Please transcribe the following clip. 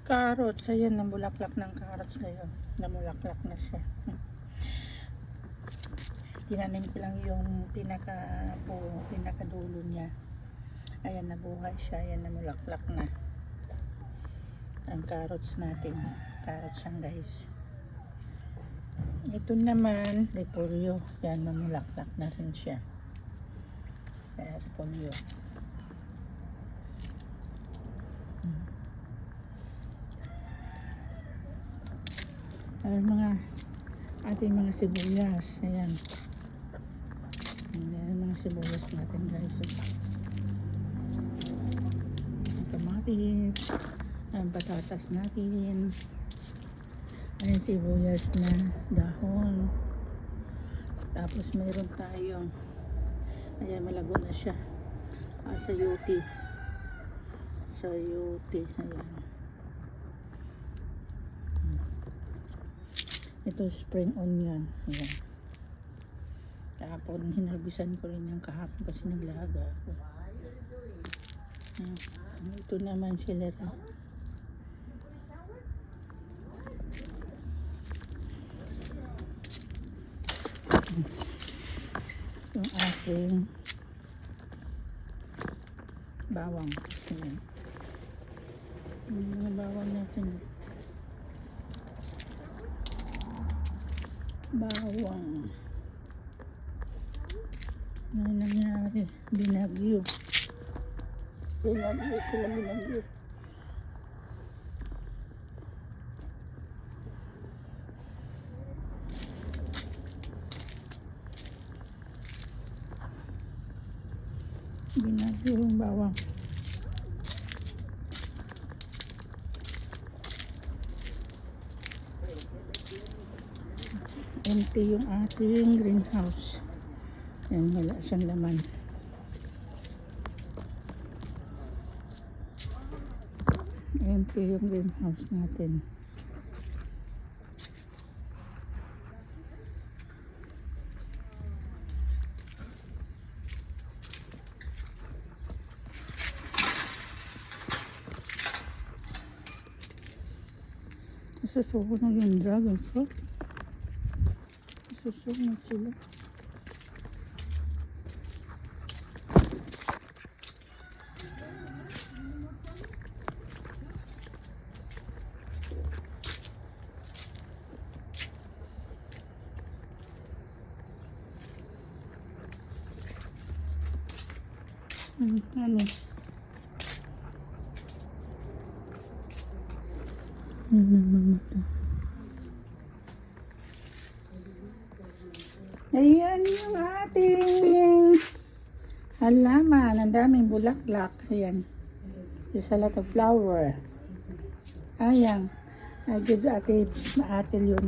Carrots, ayan, namulaklak ng carrots ngayon. Namulaklak na siya. Tinanim ko lang yung pinakadulo niya. Ayan, nabuhay siya. Ayan, namulaklak na. Ang carrots natin. Carrots yan, guys. Ito naman, repolyo. Ayan, namulaklak na rin siya. Ayan, repolyo. Mga ating mga sibuyas. Ayan. Ayan mga sibuyas natin, guys. Ang kamatis. Ang patatas natin. Ayan sibuyas na dahon. Tapos mayroon tayong ayan, malago na siya. Sayote. Ayan. Ito spring onion. Ayan. Kahapon hinarbisan ko rin yung kahapon kasi naglaga ako. Ito naman sila rin. Yung ating bawang. Ayan. Yung mga bawang natin. Bawang. Ano nangyari? Binagyo. Binagyo sila, binagyo. Binagyo yung bawang. Empty yung ating greenhouse. Yan, wala siyang laman. Empty yung greenhouse natin. Susuko na yung dragon fruit. Susuko na sila. Ano? Ayan yung ating halaman. Ang daming bulaklak. Ayan. There's a lot of flower. Ayan. I give ate yun.